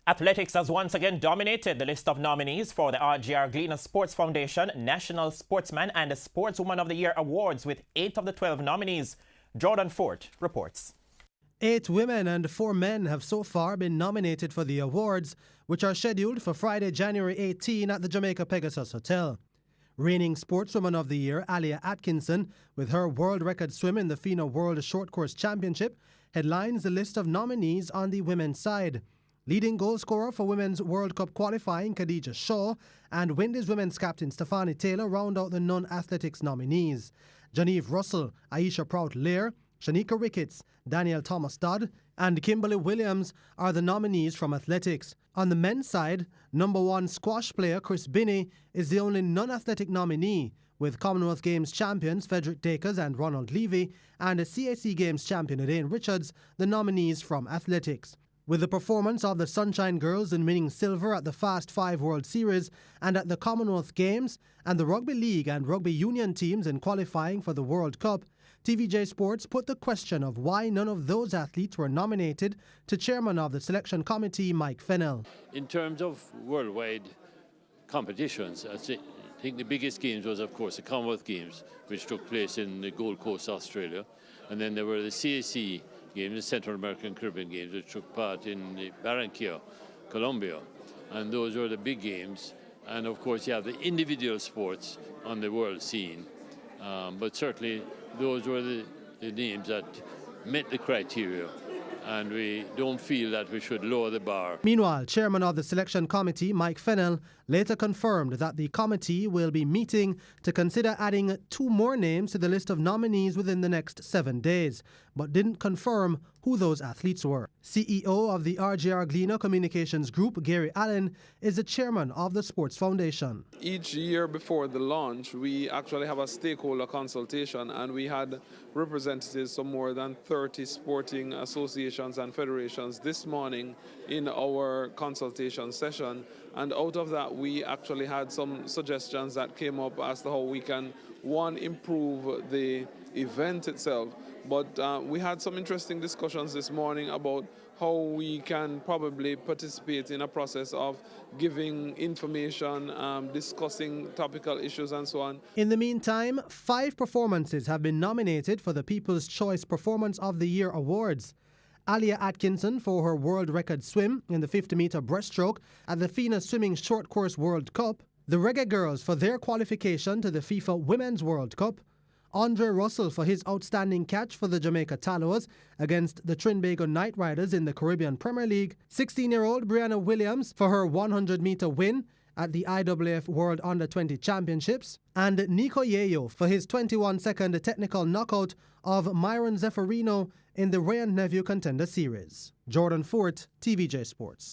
Athletics has once again dominated the list of nominees for the RJR Gleaner Sports Foundation National Sportsman and Sportswoman of the Year Awards with 8 of the 12 nominees. Jordan Fort reports. 8 women and 4 men have so far been nominated for the awards, which are scheduled for Friday, January 18 at the Jamaica Pegasus Hotel. Reigning Sportswoman of the Year, Alia Atkinson, with her world record swim in the FINA World Short Course Championship, headlines the list of nominees on the women's side. Leading goal scorer for Women's World Cup qualifying, Khadija Shaw, and Windies women's captain Stefani Taylor round out the non-athletics nominees. Genevieve Russell, Aisha Prout-Lear, Shanika Ricketts, Danielle Thomas-Dodd, and Kimberly Williams are the nominees from athletics. On the men's side, #1 squash player Chris Binney is the only non-athletic nominee, with Commonwealth Games champions Frederick Dakers and Ronald Levy and CAC Games champion Elaine Richards the nominees from athletics. With the performance of the Sunshine Girls in winning silver at the Fast 5 World Series and at the Commonwealth Games, and the Rugby League and Rugby Union teams in qualifying for the World Cup, TVJ Sports put the question of why none of those athletes were nominated to chairman of the selection committee, Mike Fennell. In terms of worldwide competitions, I think the biggest games was, of course, the Commonwealth Games, which took place in the Gold Coast, Australia. And then there were the CAC Games, the Central American Caribbean Games, which took part in Barranquilla, Colombia. And those were the big games. And of course, you have the individual sports on the world scene. But certainly, those were the names that met the criteria. And we don't feel that we should lower the bar. Meanwhile, chairman of the selection committee, Mike Fennell, later confirmed that the committee will be meeting to consider adding 2 more names to the list of nominees within the next 7 days, but didn't confirm who those athletes were. CEO of the RJR Gleaner Communications Group, Gary Allen, is the chairman of the Sports Foundation. Each year before the launch, we actually have a stakeholder consultation, and we had representatives from more than 30 sporting associations and federations this morning in our consultation session. And out of that, we actually had some suggestions that came up as to how we can, one, improve the event itself. But we had some interesting discussions this morning about how we can probably participate in a process of giving information, discussing topical issues and so on. In the meantime, 5 performances have been nominated for the People's Choice Performance of the Year Awards. Alia Atkinson for her world record swim in the 50-meter breaststroke at the FINA Swimming Short Course World Cup, the Reggae Girls for their qualification to the FIFA Women's World Cup, Andre Russell for his outstanding catch for the Jamaica Tallows against the Trinbago Knight Riders in the Caribbean Premier League, 16-year-old Brianna Williams for her 100-meter win at the IAAF World Under-20 Championships, and Nico Yeo for his 21-second technical knockout of Myron Zeffirino in the Ray and Nephew Contender Series. Jordan Fort, TVJ Sports.